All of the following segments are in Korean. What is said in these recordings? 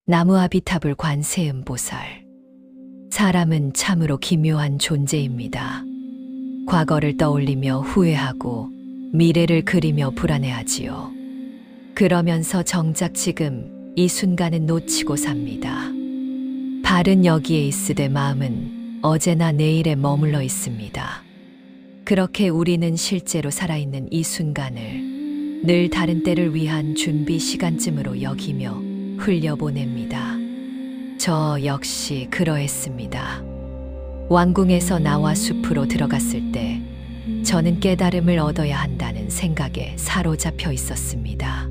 나무아비탑을 관세음보살. 사람은 참으로 기묘한 존재입니다. 과거를 떠올리며 후회하고 미래를 그리며 불안해하지요. 그러면서 정작 지금 이 순간은 놓치고 삽니다. 발은 여기에 있으되 마음은 어제나 내일에 머물러 있습니다. 그렇게 우리는 실제로 살아있는 이 순간을 늘 다른 때를 위한 준비 시간쯤으로 여기며 흘려보냅니다. 저 역시 그러했습니다. 왕궁에서 나와 숲으로 들어갔을 때 저는 깨달음을 얻어야 한다는 생각에 사로잡혀 있었습니다.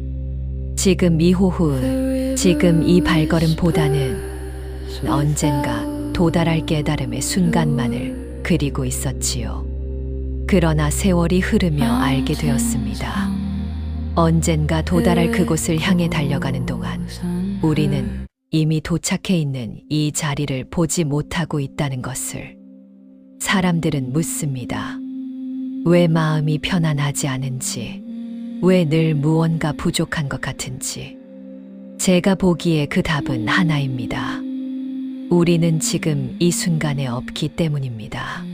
지금 이 호흡, 지금 이 발걸음보다는 언젠가 도달할 깨달음의 순간만을 그리고 있었지요. 그러나 세월이 흐르며 알게 되었습니다. 언젠가 도달할 그곳을 향해 달려가는 동안 우리는 이미 도착해 있는 이 자리를 보지 못하고 있다는 것을. 사람들은 묻습니다. 왜 마음이 편안하지 않은지, 왜 늘 무언가 부족한 것 같은지. 제가 보기에 그 답은 하나입니다. 우리는 지금 이 순간에 없기 때문입니다.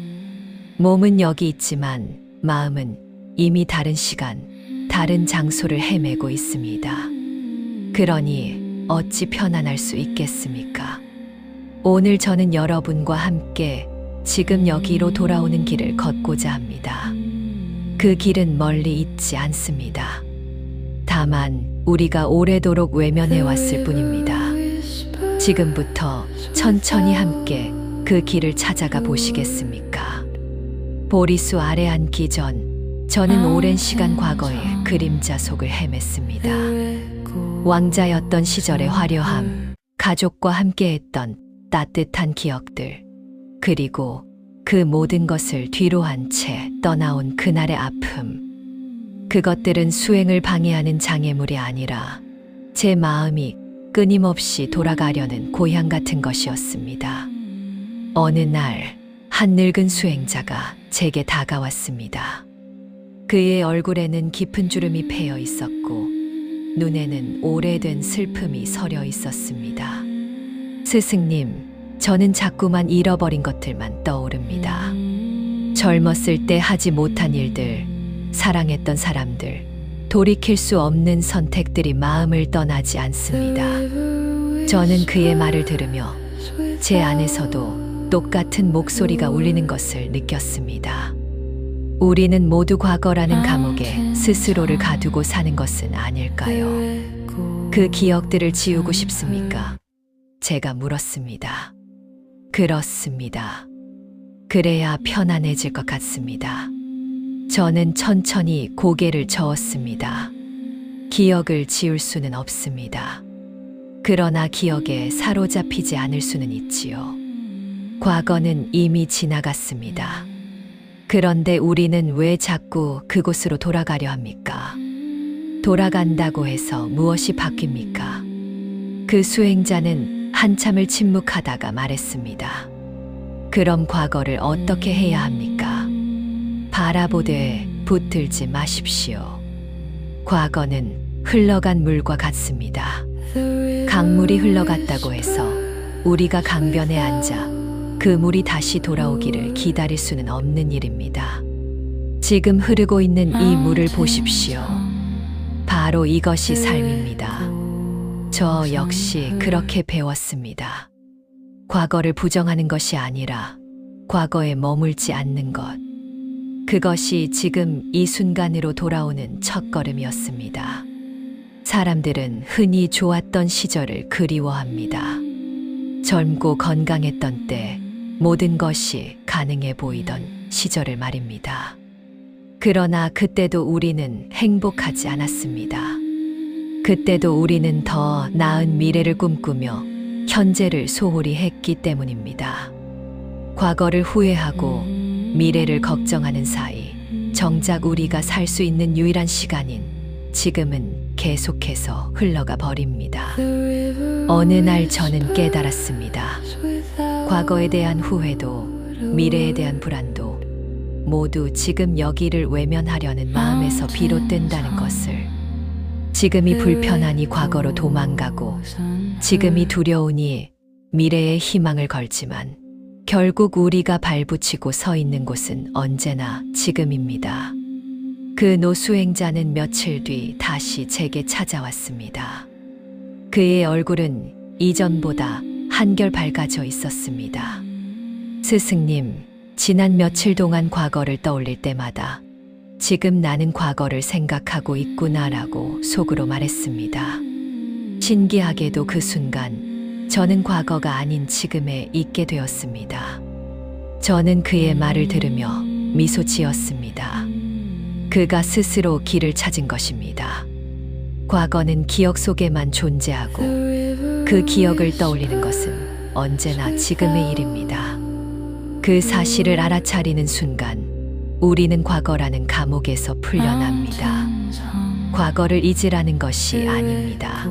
몸은 여기 있지만 마음은 이미 다른 시간, 다른 장소를 헤매고 있습니다. 그러니 어찌 편안할 수 있겠습니까? 오늘 저는 여러분과 함께 지금 여기로 돌아오는 길을 걷고자 합니다. 그 길은 멀리 있지 않습니다. 다만 우리가 오래도록 외면해왔을 뿐입니다. 지금부터 천천히 함께 그 길을 찾아가 보시겠습니까? 보리수 아래 앉기 전 저는 오랜 시간 과거의 그림자 속을 헤맸습니다. 왕자였던 시절의 화려함, 가족과 함께했던 따뜻한 기억들, 그리고 그 모든 것을 뒤로 한 채 떠나온 그날의 아픔. 그것들은 수행을 방해하는 장애물이 아니라 제 마음이 끊임없이 돌아가려는 고향 같은 것이었습니다. 어느 날 한 늙은 수행자가 제게 다가왔습니다. 그의 얼굴에는 깊은 주름이 패여 있었고 눈에는 오래된 슬픔이 서려 있었습니다. 스승님, 저는 자꾸만 잃어버린 것들만 떠오릅니다. 젊었을 때 하지 못한 일들, 사랑했던 사람들, 돌이킬 수 없는 선택들이 마음을 떠나지 않습니다. 저는 그의 말을 들으며 제 안에서도 똑같은 목소리가 울리는 것을 느꼈습니다. 우리는 모두 과거라는 감옥에 스스로를 가두고 사는 것은 아닐까요? 그 기억들을 지우고 싶습니까? 제가 물었습니다. 그렇습니다. 그래야 편안해질 것 같습니다. 저는 천천히 고개를 저었습니다. 기억을 지울 수는 없습니다. 그러나 기억에 사로잡히지 않을 수는 있지요. 과거는 이미 지나갔습니다. 그런데 우리는 왜 자꾸 그곳으로 돌아가려 합니까? 돌아간다고 해서 무엇이 바뀝니까? 그 수행자는 한참을 침묵하다가 말했습니다. 그럼 과거를 어떻게 해야 합니까? 바라보되 붙들지 마십시오. 과거는 흘러간 물과 같습니다. 강물이 흘러갔다고 해서 우리가 강변에 앉아 그 물이 다시 돌아오기를 기다릴 수는 없는 일입니다. 지금 흐르고 있는 이 물을 보십시오. 바로 이것이 삶입니다. 저 역시 그렇게 배웠습니다. 과거를 부정하는 것이 아니라 과거에 머물지 않는 것. 그것이 지금 이 순간으로 돌아오는 첫걸음이었습니다. 사람들은 흔히 좋았던 시절을 그리워합니다. 젊고 건강했던 때 모든 것이 가능해 보이던 시절을 말입니다. 그러나 그때도 우리는 행복하지 않았습니다. 그때도 우리는 더 나은 미래를 꿈꾸며 현재를 소홀히 했기 때문입니다. 과거를 후회하고 미래를 걱정하는 사이 정작 우리가 살 수 있는 유일한 시간인 지금은 계속해서 흘러가 버립니다. 어느 날 저는 깨달았습니다. 과거에 대한 후회도 미래에 대한 불안도 모두 지금 여기를 외면하려는 마음에서 비롯된다는 것을. 지금이 불편하니 과거로 도망가고, 지금이 두려우니 미래에 희망을 걸지만, 결국 우리가 발붙이고 서 있는 곳은 언제나 지금입니다. 그 노수행자는 며칠 뒤 다시 제게 찾아왔습니다. 그의 얼굴은 이전보다 한결 밝아져 있었습니다. 스승님, 지난 며칠 동안 과거를 떠올릴 때마다 지금 나는 과거를 생각하고 있구나라고 속으로 말했습니다. 신기하게도 그 순간 저는 과거가 아닌 지금에 있게 되었습니다. 저는 그의 말을 들으며 미소 지었습니다. 그가 스스로 길을 찾은 것입니다. 과거는 기억 속에만 존재하고 그 기억을 떠올리는 것은 언제나 지금의 일입니다. 그 사실을 알아차리는 순간 우리는 과거라는 감옥에서 풀려납니다. 과거를 잊으라는 것이 아닙니다.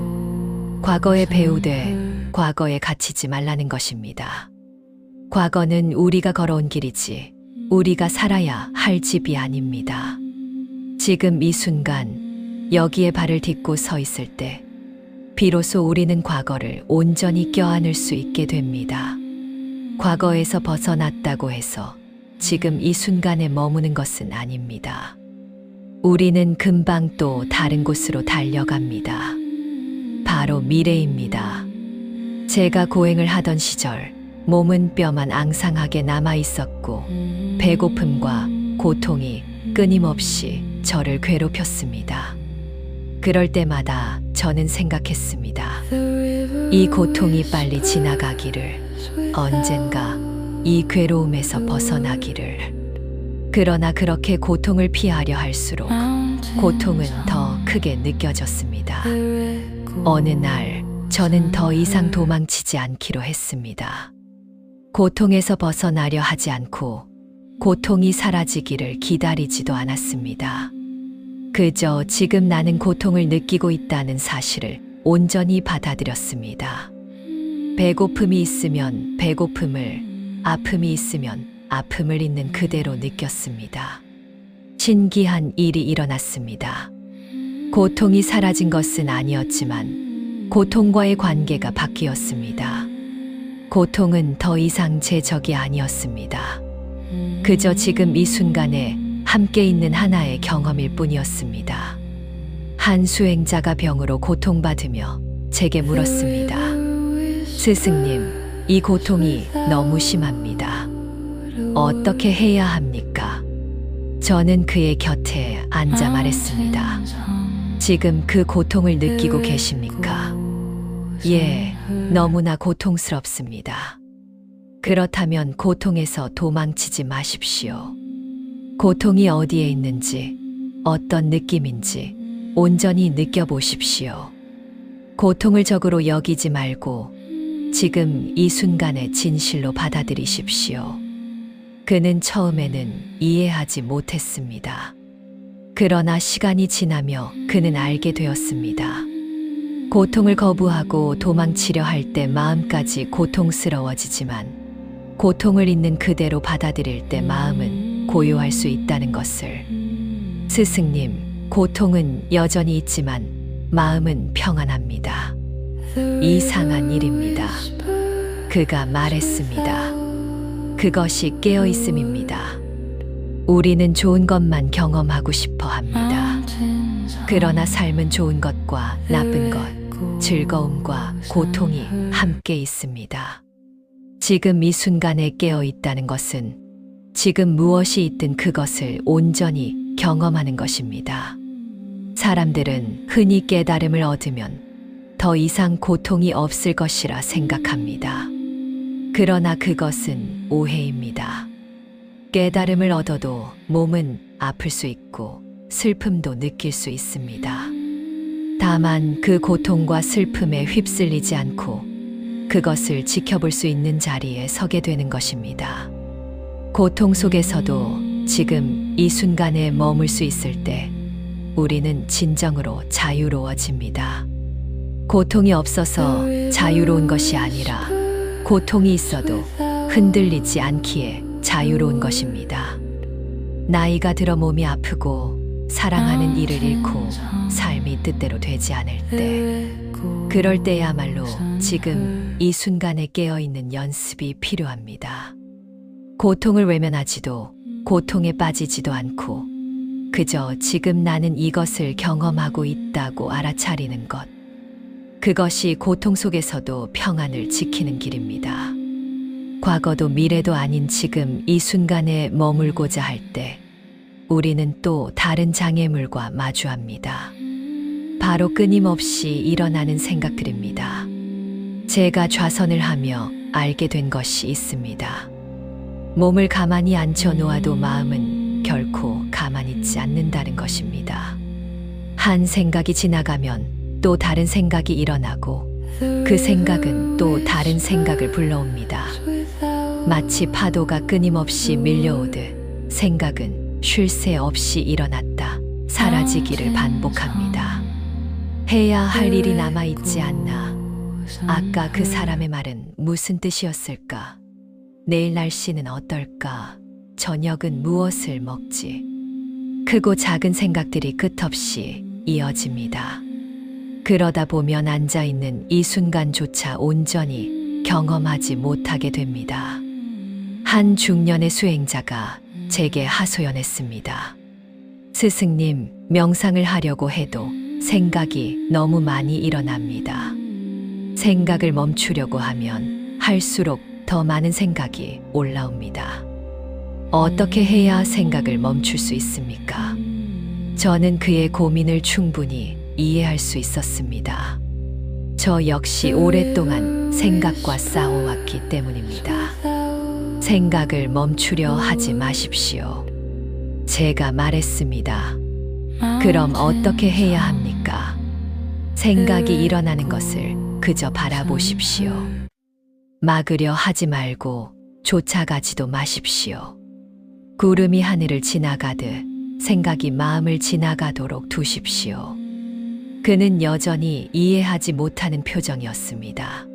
과거에 배우되 과거에 갇히지 말라는 것입니다. 과거는 우리가 걸어온 길이지 우리가 살아야 할 집이 아닙니다. 지금 이 순간 여기에 발을 딛고 서 있을 때 비로소 우리는 과거를 온전히 껴안을 수 있게 됩니다. 과거에서 벗어났다고 해서 지금 이 순간에 머무는 것은 아닙니다. 우리는 금방 또 다른 곳으로 달려갑니다. 바로 미래입니다. 제가 고행을 하던 시절 몸은 뼈만 앙상하게 남아 있었고 배고픔과 고통이 끊임없이 저를 괴롭혔습니다. 그럴 때마다 저는 생각했습니다. 이 고통이 빨리 지나가기를, 언젠가 이 괴로움에서 벗어나기를. 그러나 그렇게 고통을 피하려 할수록 고통은 더 크게 느껴졌습니다. 어느 날 저는 더 이상 도망치지 않기로 했습니다. 고통에서 벗어나려 하지 않고 고통이 사라지기를 기다리지도 않았습니다. 그저 지금 나는 고통을 느끼고 있다는 사실을 온전히 받아들였습니다. 배고픔이 있으면 배고픔을, 아픔이 있으면 아픔을 있는 그대로 느꼈습니다. 신기한 일이 일어났습니다. 고통이 사라진 것은 아니었지만 고통과의 관계가 바뀌었습니다. 고통은 더 이상 제 적이 아니었습니다. 그저 지금 이 순간에 함께 있는 하나의 경험일 뿐이었습니다. 한 수행자가 병으로 고통받으며 제게 물었습니다. 스승님, 이 고통이 너무 심합니다. 어떻게 해야 합니까? 저는 그의 곁에 앉아 말했습니다. 지금 그 고통을 느끼고 계십니까? 예, 너무나 고통스럽습니다. 그렇다면 고통에서 도망치지 마십시오. 고통이 어디에 있는지, 어떤 느낌인지 온전히 느껴보십시오. 고통을 적으로 여기지 말고 지금 이 순간의 진실로 받아들이십시오. 그는 처음에는 이해하지 못했습니다. 그러나 시간이 지나며 그는 알게 되었습니다. 고통을 거부하고 도망치려 할 때 마음까지 고통스러워지지만 고통을 있는 그대로 받아들일 때 마음은 고요할 수 있다는 것을. 스승님, 고통은 여전히 있지만 마음은 평안합니다. 이상한 일입니다. 그가 말했습니다. 그것이 깨어있음입니다. 우리는 좋은 것만 경험하고 싶어 합니다. 그러나 삶은 좋은 것과 나쁜 것, 즐거움과 고통이 함께 있습니다. 지금 이 순간에 깨어 있다는 것은 지금 무엇이 있든 그것을 온전히 경험하는 것입니다. 사람들은 흔히 깨달음을 얻으면 더 이상 고통이 없을 것이라 생각합니다. 그러나 그것은 오해입니다. 깨달음을 얻어도 몸은 아플 수 있고 슬픔도 느낄 수 있습니다. 다만 그 고통과 슬픔에 휩쓸리지 않고 그것을 지켜볼 수 있는 자리에 서게 되는 것입니다. 고통 속에서도 지금 이 순간에 머물 수 있을 때 우리는 진정으로 자유로워집니다. 고통이 없어서 자유로운 것이 아니라 고통이 있어도 흔들리지 않기에 자유로운 것입니다. 나이가 들어 몸이 아프고 사랑하는 이를 잃고 삶이 뜻대로 되지 않을 때, 그럴 때야말로 지금 이 순간에 깨어있는 연습이 필요합니다. 고통을 외면하지도 고통에 빠지지도 않고 그저 지금 나는 이것을 경험하고 있다고 알아차리는 것. 그것이 고통 속에서도 평안을 지키는 길입니다. 과거도 미래도 아닌 지금 이 순간에 머물고자 할 때 우리는 또 다른 장애물과 마주합니다. 바로 끊임없이 일어나는 생각들입니다. 제가 좌선을 하며 알게 된 것이 있습니다. 몸을 가만히 앉혀 놓아도 마음은 결코 가만히 있지 않는다는 것입니다. 한 생각이 지나가면 또 다른 생각이 일어나고 그 생각은 또 다른 생각을 불러옵니다. 마치 파도가 끊임없이 밀려오듯 생각은 쉴 새 없이 일어났다 사라지기를 반복합니다. 해야 할 일이 남아있지 않나. 아까 그 사람의 말은 무슨 뜻이었을까? 내일 날씨는 어떨까? 저녁은 무엇을 먹지? 크고 작은 생각들이 끝없이 이어집니다. 그러다 보면 앉아있는 이 순간조차 온전히 경험하지 못하게 됩니다. 한 중년의 수행자가 제게 하소연했습니다. 스승님, 명상을 하려고 해도 생각이 너무 많이 일어납니다. 생각을 멈추려고 하면 할수록 더 많은 생각이 올라옵니다. 어떻게 해야 생각을 멈출 수 있습니까? 저는 그의 고민을 충분히 이해할 수 있었습니다. 저 역시 오랫동안 생각과 싸워왔기 때문입니다. 생각을 멈추려 하지 마십시오. 제가 말했습니다. 그럼 어떻게 해야 합니까? 생각이 일어나는 것을 그저 바라보십시오. 막으려 하지 말고 쫓아가지도 마십시오. 구름이 하늘을 지나가듯 생각이 마음을 지나가도록 두십시오. 그는 여전히 이해하지 못하는 표정이었습니다.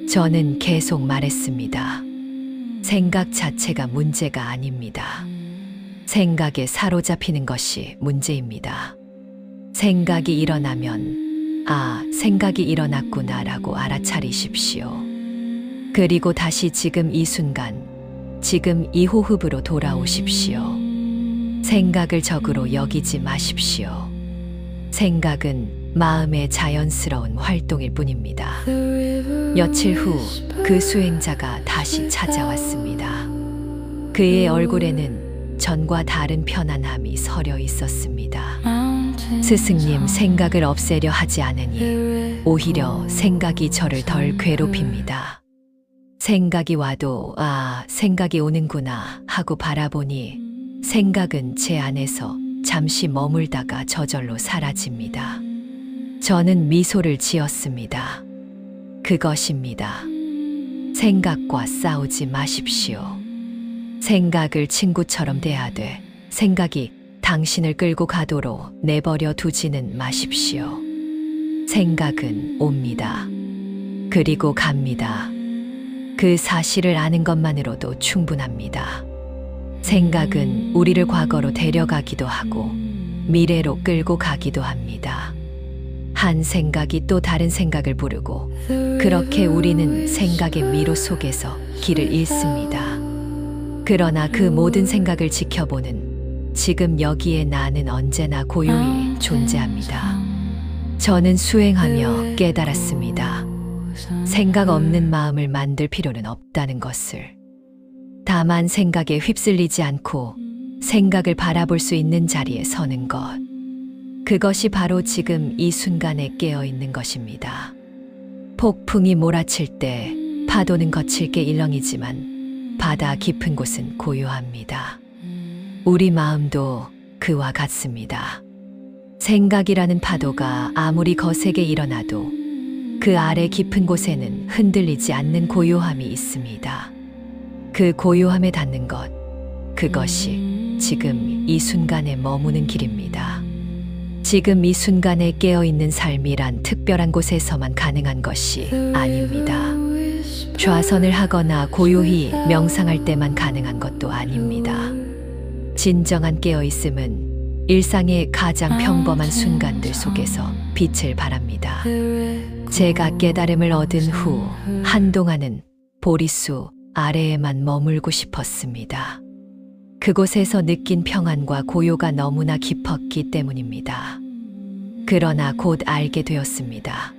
저는 계속 말했습니다. 생각 자체가 문제가 아닙니다. 생각에 사로잡히는 것이 문제입니다. 생각이 일어나면 생각이 일어났구나라고 알아차리십시오. 그리고 다시 지금 이 순간, 지금 이 호흡으로 돌아오십시오. 생각을 적으로 여기지 마십시오. 생각은 마음의 자연스러운 활동일 뿐입니다. 며칠 후 그 수행자가 다시 찾아왔습니다. 그의 얼굴에는 전과 다른 편안함이 서려 있었습니다. 스승님, 생각을 없애려 하지 않으니 오히려 생각이 저를 덜 괴롭힙니다. 생각이 와도 생각이 오는구나 하고 바라보니 생각은 제 안에서 잠시 머물다가 저절로 사라집니다. 저는 미소를 지었습니다. 그것입니다. 생각과 싸우지 마십시오. 생각을 친구처럼 대하되 생각이 당신을 끌고 가도록 내버려 두지는 마십시오. 생각은 옵니다. 그리고 갑니다. 그 사실을 아는 것만으로도 충분합니다. 생각은 우리를 과거로 데려가기도 하고 미래로 끌고 가기도 합니다. 한 생각이 또 다른 생각을 부르고 그렇게 우리는 생각의 미로 속에서 길을 잃습니다. 그러나 그 모든 생각을 지켜보는 지금 여기에 나는 언제나 고요히 존재합니다. 저는 수행하며 깨달았습니다. 생각 없는 마음을 만들 필요는 없다는 것을. 다만 생각에 휩쓸리지 않고 생각을 바라볼 수 있는 자리에 서는 것. 그것이 바로 지금 이 순간에 깨어 있는 것입니다. 폭풍이 몰아칠 때 파도는 거칠게 일렁이지만 바다 깊은 곳은 고요합니다. 우리 마음도 그와 같습니다. 생각이라는 파도가 아무리 거세게 일어나도 그 아래 깊은 곳에는 흔들리지 않는 고요함이 있습니다. 그 고요함에 닿는 것, 그것이 지금 이 순간에 머무는 길입니다. 지금 이 순간에 깨어있는 삶이란 특별한 곳에서만 가능한 것이 아닙니다. 좌선을 하거나 고요히 명상할 때만 가능한 것도 아닙니다. 진정한 깨어있음은 일상의 가장 평범한 순간들 속에서 빛을 발합니다. 제가 깨달음을 얻은 후 한동안은 보리수 아래에만 머물고 싶었습니다. 그곳에서 느낀 평안과 고요가 너무나 깊었기 때문입니다. 그러나 곧 알게 되었습니다.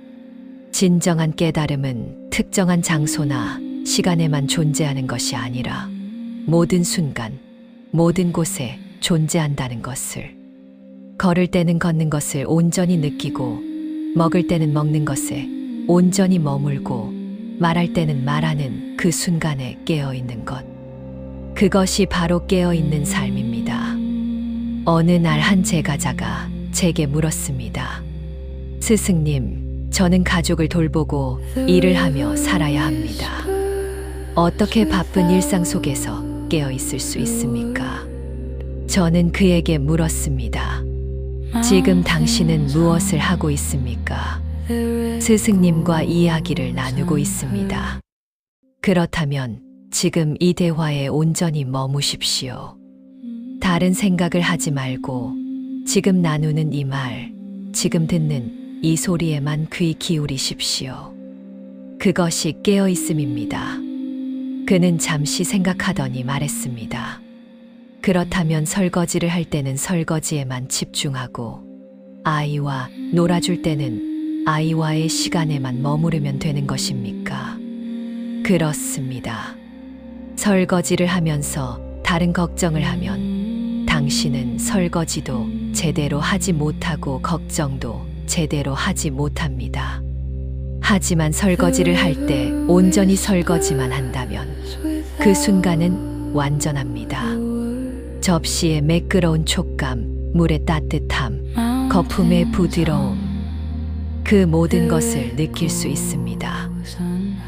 진정한 깨달음은 특정한 장소나 시간에만 존재하는 것이 아니라 모든 순간, 모든 곳에 존재한다는 것을. 걸을 때는 걷는 것을 온전히 느끼고, 먹을 때는 먹는 것에 온전히 머물고, 말할 때는 말하는 그 순간에 깨어있는 것. 그것이 바로 깨어있는 삶입니다. 어느 날 한 제가자가 제게 물었습니다. 스승님, 저는 가족을 돌보고 일을 하며 살아야 합니다. 어떻게 바쁜 일상 속에서 깨어있을 수 있습니까? 저는 그에게 물었습니다. 지금 당신은 무엇을 하고 있습니까? 스승님과 이야기를 나누고 있습니다. 그렇다면 지금 이 대화에 온전히 머무십시오. 다른 생각을 하지 말고 지금 나누는 이 말, 지금 듣는 이 소리에만 귀 기울이십시오. 그것이 깨어있음입니다. 그는 잠시 생각하더니 말했습니다. 그렇다면 설거지를 할 때는 설거지에만 집중하고 아이와 놀아줄 때는 아이와의 시간에만 머무르면 되는 것입니까? 그렇습니다. 설거지를 하면서 다른 걱정을 하면 당신은 설거지도 제대로 하지 못하고 걱정도 제대로 하지 못합니다. 하지만 설거지를 할 때 온전히 설거지만 한다면 그 순간은 완전합니다. 접시의 매끄러운 촉감, 물의 따뜻함, 거품의 부드러움, 그 모든 것을 느낄 수 있습니다.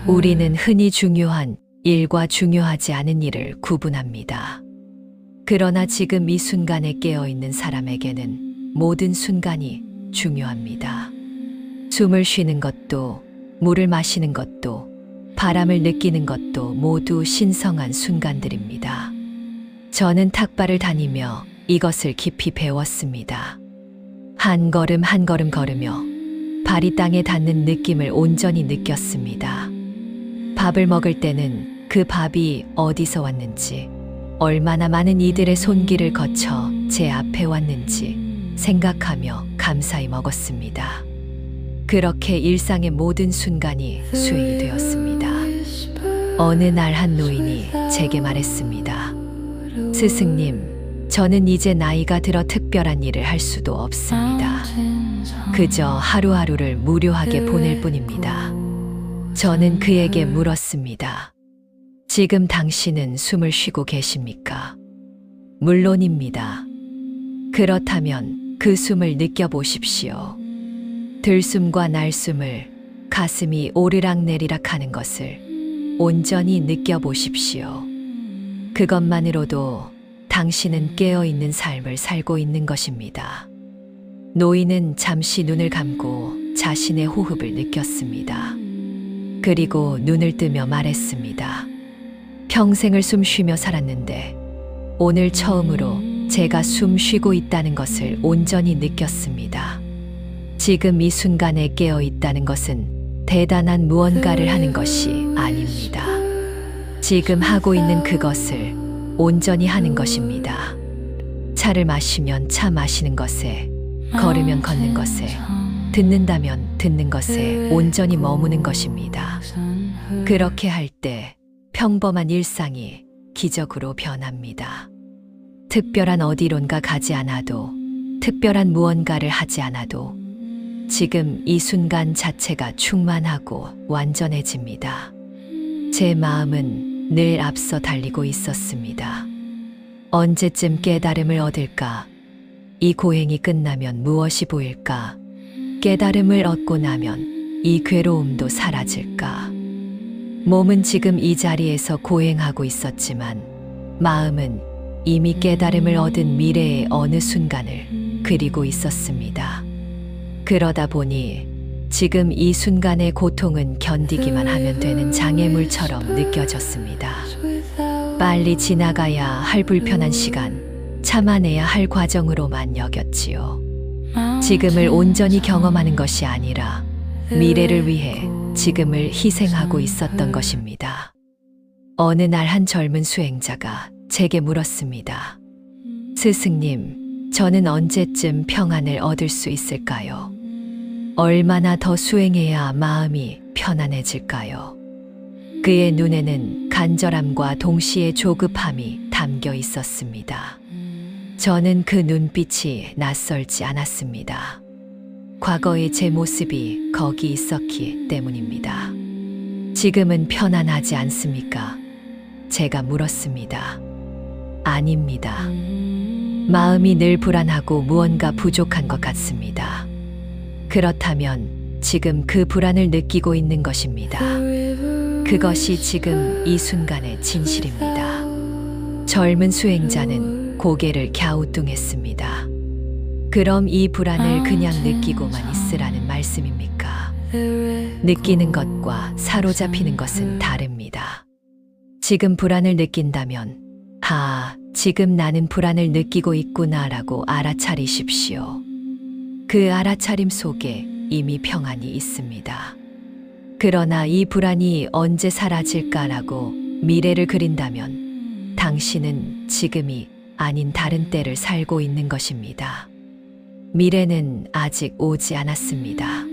우리는 흔히 중요한 일과 중요하지 않은 일을 구분합니다. 그러나 지금 이 순간에 깨어있는 사람에게는 모든 순간이 중요합니다. 숨을 쉬는 것도, 물을 마시는 것도, 바람을 느끼는 것도 모두 신성한 순간들입니다. 저는 탁발을 다니며 이것을 깊이 배웠습니다. 한 걸음 한 걸음 걸으며 발이 땅에 닿는 느낌을 온전히 느꼈습니다. 밥을 먹을 때는 그 밥이 어디서 왔는지, 얼마나 많은 이들의 손길을 거쳐 제 앞에 왔는지 생각하며 감사히 먹었습니다. 그렇게 일상의 모든 순간이 수행이 되었습니다. 어느 날 한 노인이 제게 말했습니다. 스승님, 저는 이제 나이가 들어 특별한 일을 할 수도 없습니다. 그저 하루하루를 무료하게 보낼 뿐입니다. 저는 그에게 물었습니다. 지금 당신은 숨을 쉬고 계십니까? 물론입니다. 그렇다면 그 숨을 느껴보십시오. 들숨과 날숨을, 가슴이 오르락내리락 하는 것을 온전히 느껴보십시오. 그것만으로도 당신은 깨어있는 삶을 살고 있는 것입니다. 노인은 잠시 눈을 감고 자신의 호흡을 느꼈습니다. 그리고 눈을 뜨며 말했습니다. 평생을 숨 쉬며 살았는데 오늘 처음으로 제가 숨 쉬고 있다는 것을 온전히 느꼈습니다. 지금 이 순간에 깨어 있다는 것은 대단한 무언가를 하는 것이 아닙니다. 지금 하고 있는 그것을 온전히 하는 것입니다. 차를 마시면 차 마시는 것에, 걸으면 걷는 것에, 듣는다면 듣는 것에 온전히 머무는 것입니다. 그렇게 할 때 평범한 일상이 기적으로 변합니다. 특별한 어디론가 가지 않아도, 특별한 무언가를 하지 않아도 지금 이 순간 자체가 충만하고 완전해집니다. 제 마음은 늘 앞서 달리고 있었습니다. 언제쯤 깨달음을 얻을까? 이 고행이 끝나면 무엇이 보일까? 깨달음을 얻고 나면 이 괴로움도 사라질까? 몸은 지금 이 자리에서 고행하고 있었지만 마음은 이미 깨달음을 얻은 미래의 어느 순간을 그리고 있었습니다. 그러다 보니 지금 이 순간의 고통은 견디기만 하면 되는 장애물처럼 느껴졌습니다. 빨리 지나가야 할 불편한 시간, 참아내야 할 과정으로만 여겼지요. 지금을 온전히 경험하는 것이 아니라 미래를 위해 지금을 희생하고 있었던 것입니다. 어느 날 한 젊은 수행자가 제게 물었습니다. 스승님, 저는 언제쯤 평안을 얻을 수 있을까요? 얼마나 더 수행해야 마음이 편안해질까요? 그의 눈에는 간절함과 동시에 조급함이 담겨 있었습니다. 저는 그 눈빛이 낯설지 않았습니다. 과거의 제 모습이 거기 있었기 때문입니다. 지금은 편안하지 않습니까? 제가 물었습니다. 아닙니다. 마음이 늘 불안하고 무언가 부족한 것 같습니다. 그렇다면 지금 그 불안을 느끼고 있는 것입니다. 그것이 지금 이 순간의 진실입니다. 젊은 수행자는 고개를 갸우뚱했습니다. 그럼 이 불안을 그냥 느끼고만 있으라는 말씀입니까? 느끼는 것과 사로잡히는 것은 다릅니다. 지금 불안을 느낀다면, 지금 나는 불안을 느끼고 있구나라고 알아차리십시오. 그 알아차림 속에 이미 평안이 있습니다. 그러나 이 불안이 언제 사라질까라고 미래를 그린다면 당신은 지금이 아닌 다른 때를 살고 있는 것입니다. 미래는 아직 오지 않았습니다.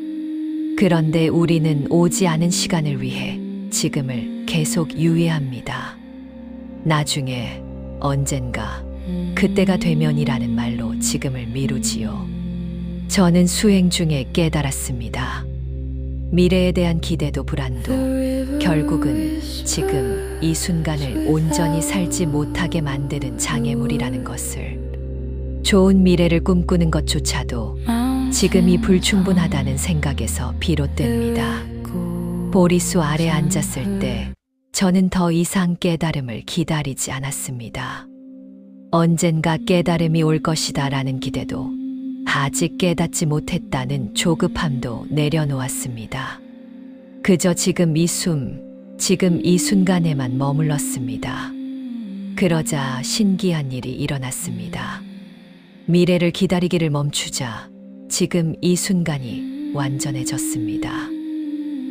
그런데 우리는 오지 않은 시간을 위해 지금을 계속 유예합니다. 나중에, 언젠가, 그때가 되면이라는 말로 지금을 미루지요. 저는 수행 중에 깨달았습니다. 미래에 대한 기대도 불안도 결국은 지금 이 순간을 온전히 살지 못하게 만드는 장애물이라는 것을. 좋은 미래를 꿈꾸는 것조차도 지금이 불충분하다는 생각에서 비롯됩니다. 보리수 아래 앉았을 때 저는 더 이상 깨달음을 기다리지 않았습니다. 언젠가 깨달음이 올 것이다라는 기대도, 아직 깨닫지 못했다는 조급함도 내려놓았습니다. 그저 지금 이 순간에만 머물렀습니다. 그러자 신기한 일이 일어났습니다. 미래를 기다리기를 멈추자 지금 이 순간이 완전해졌습니다.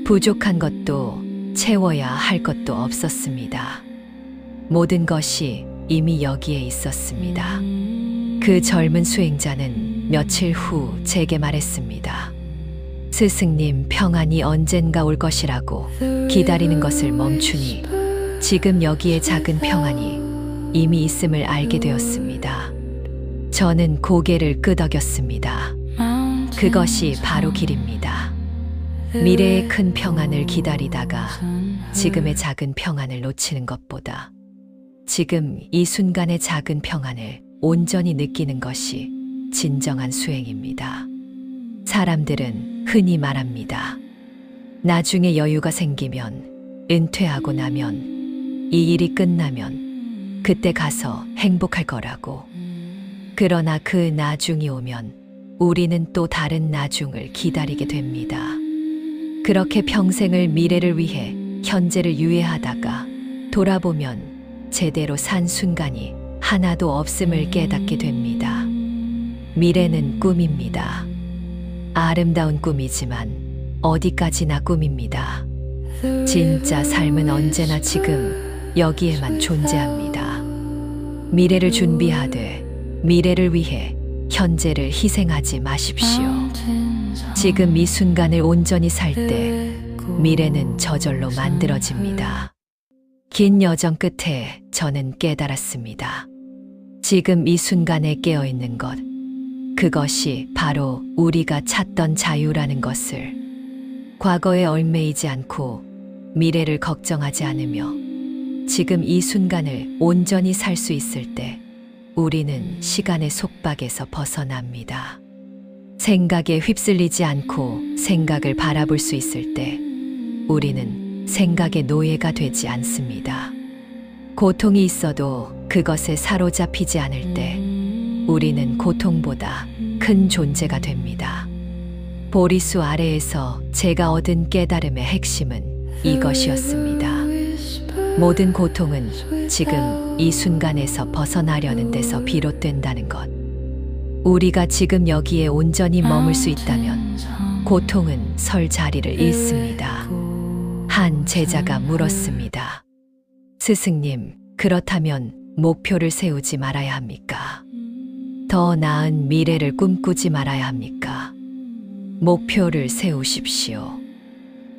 부족한 것도 채워야 할 것도 없었습니다. 모든 것이 이미 여기에 있었습니다. 그 젊은 수행자는 며칠 후 제게 말했습니다. 스승님, 평안이 언젠가 올 것이라고 기다리는 것을 멈추니 지금 여기에 작은 평안이 이미 있음을 알게 되었습니다. 저는 고개를 끄덕였습니다. 그것이 바로 길입니다. 미래의 큰 평안을 기다리다가 지금의 작은 평안을 놓치는 것보다 지금 이 순간의 작은 평안을 온전히 느끼는 것이 진정한 수행입니다. 사람들은 흔히 말합니다. 나중에 여유가 생기면, 은퇴하고 나면, 이 일이 끝나면 그때 가서 행복할 거라고. 그러나 그 나중이 오면 우리는 또 다른 나중을 기다리게 됩니다. 그렇게 평생을 미래를 위해 현재를 유예하다가 돌아보면 제대로 산 순간이 하나도 없음을 깨닫게 됩니다. 미래는 꿈입니다. 아름다운 꿈이지만 어디까지나 꿈입니다. 진짜 삶은 언제나 지금 여기에만 존재합니다. 미래를 준비하되 미래를 위해 현재를 희생하지 마십시오. 지금 이 순간을 온전히 살 때 미래는 저절로 만들어집니다. 긴 여정 끝에 저는 깨달았습니다. 지금 이 순간에 깨어있는 것, 그것이 바로 우리가 찾던 자유라는 것을. 과거에 얽매이지 않고 미래를 걱정하지 않으며 지금 이 순간을 온전히 살 수 있을 때 우리는 시간의 속박에서 벗어납니다. 생각에 휩쓸리지 않고 생각을 바라볼 수 있을 때 우리는 생각의 노예가 되지 않습니다. 고통이 있어도 그것에 사로잡히지 않을 때 우리는 고통보다 큰 존재가 됩니다. 보리수 아래에서 제가 얻은 깨달음의 핵심은 이것이었습니다. 모든 고통은 지금 이 순간에서 벗어나려는 데서 비롯된다는 것. 우리가 지금 여기에 온전히 머물 수 있다면 고통은 설 자리를 잃습니다. 한 제자가 물었습니다. 스승님, 그렇다면 목표를 세우지 말아야 합니까? 더 나은 미래를 꿈꾸지 말아야 합니까? 목표를 세우십시오.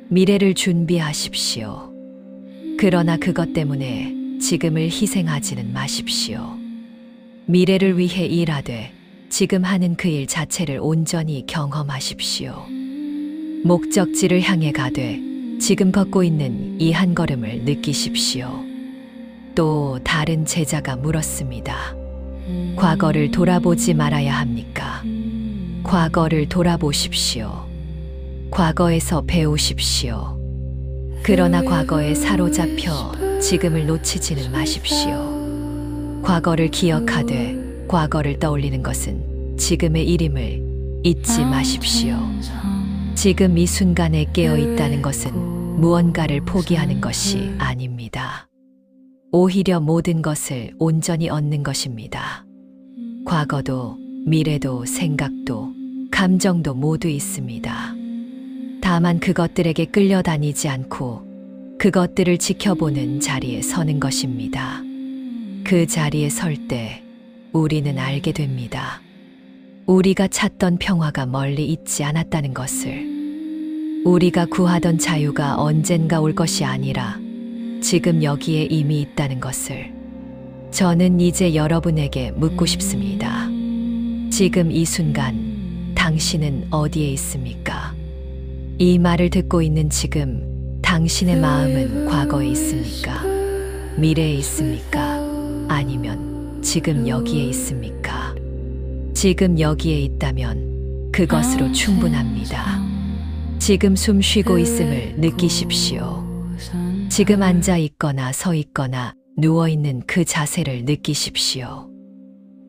미래를 준비하십시오. 그러나 그것 때문에 지금을 희생하지는 마십시오. 미래를 위해 일하되 지금 하는 그 일 자체를 온전히 경험하십시오. 목적지를 향해 가되 지금 걷고 있는 이 한 걸음을 느끼십시오. 또 다른 제자가 물었습니다. 과거를 돌아보지 말아야 합니까? 과거를 돌아보십시오. 과거에서 배우십시오. 그러나 과거에 사로잡혀 지금을 놓치지는 마십시오. 과거를 기억하되 과거를 떠올리는 것은 지금의 일임을 잊지 마십시오. 지금 이 순간에 깨어 있다는 것은 무언가를 포기하는 것이 아닙니다. 오히려 모든 것을 온전히 얻는 것입니다. 과거도 미래도 생각도 감정도 모두 있습니다. 다만 그것들에게 끌려다니지 않고 그것들을 지켜보는 자리에 서는 것입니다. 그 자리에 설 때 우리는 알게 됩니다. 우리가 찾던 평화가 멀리 있지 않았다는 것을. 우리가 구하던 자유가 언젠가 올 것이 아니라 지금 여기에 이미 있다는 것을. 저는 이제 여러분에게 묻고 싶습니다. 지금 이 순간 당신은 어디에 있습니까? 이 말을 듣고 있는 지금 당신의 마음은 과거에 있습니까? 미래에 있습니까? 아니면 지금 여기에 있습니까? 지금 여기에 있다면 그것으로 충분합니다. 지금 숨 쉬고 있음을 느끼십시오. 지금 앉아 있거나 서 있거나 누워 있는 그 자세를 느끼십시오.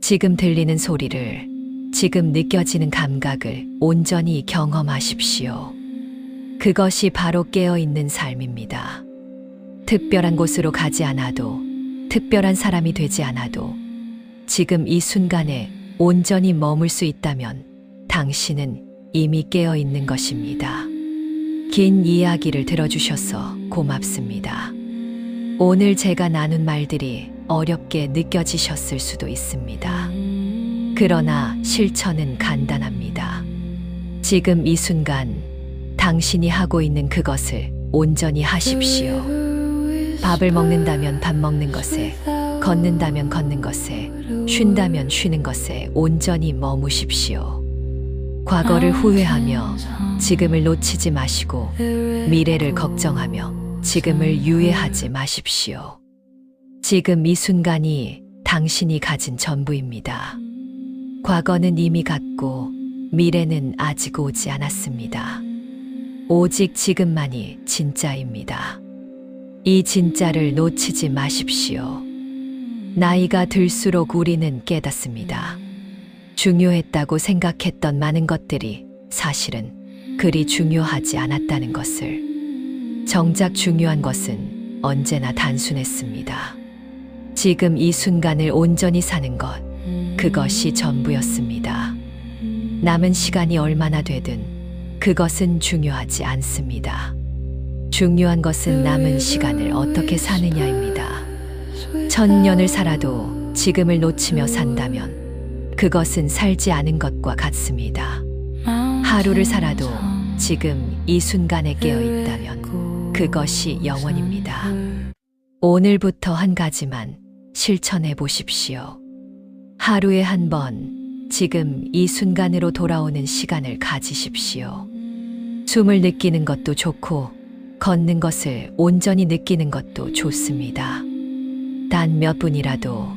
지금 들리는 소리를, 지금 느껴지는 감각을 온전히 경험하십시오. 그것이 바로 깨어 있는 삶입니다. 특별한 곳으로 가지 않아도, 특별한 사람이 되지 않아도 지금 이 순간에 온전히 머물 수 있다면 당신은 이미 깨어 있는 것입니다. 긴 이야기를 들어주셔서 고맙습니다. 오늘 제가 나눈 말들이 어렵게 느껴지셨을 수도 있습니다. 그러나 실천은 간단합니다. 지금 이 순간 당신이 하고 있는 그것을 온전히 하십시오. 밥을 먹는다면 밥 먹는 것에, 걷는다면 걷는 것에, 쉰다면 쉬는 것에 온전히 머무십시오. 과거를 후회하며 지금을 놓치지 마시고 미래를 걱정하며 지금을 유예하지 마십시오. 지금 이 순간이 당신이 가진 전부입니다. 과거는 이미 갔고 미래는 아직 오지 않았습니다. 오직 지금만이 진짜입니다. 이 진짜를 놓치지 마십시오. 나이가 들수록 우리는 깨닫습니다. 중요했다고 생각했던 많은 것들이 사실은 그리 중요하지 않았다는 것을. 정작 중요한 것은 언제나 단순했습니다. 지금 이 순간을 온전히 사는 것, 그것이 전부였습니다. 남은 시간이 얼마나 되든 그것은 중요하지 않습니다. 중요한 것은 남은 시간을 어떻게 사느냐입니다. 1000년을 살아도 지금을 놓치며 산다면 그것은 살지 않은 것과 같습니다. 하루를 살아도 지금 이 순간에 깨어 있다면 그것이 영원입니다. 오늘부터 한 가지만 실천해 보십시오. 하루에 한 번 지금 이 순간으로 돌아오는 시간을 가지십시오. 숨을 느끼는 것도 좋고 걷는 것을 온전히 느끼는 것도 좋습니다. 단 몇 분이라도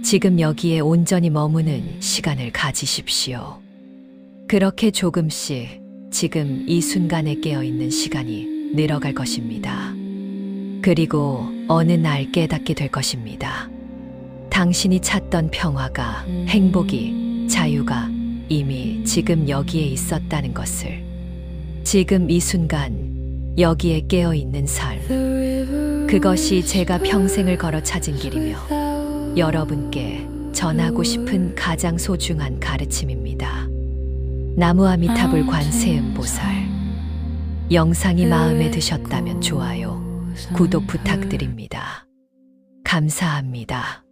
지금 여기에 온전히 머무는 시간을 가지십시오. 그렇게 조금씩 지금 이 순간에 깨어 있는 시간이 늘어갈 것입니다. 그리고 어느 날 깨닫게 될 것입니다. 당신이 찾던 평화가, 행복이, 자유가 이미 지금 여기에 있었다는 것을. 지금 이 순간 여기에 깨어 있는 삶. 그것이 제가 평생을 걸어 찾은 길이며 여러분께 전하고 싶은 가장 소중한 가르침입니다. 나무아미타불 관세음보살. 영상이 마음에 드셨다면 좋아요, 구독 부탁드립니다. 감사합니다.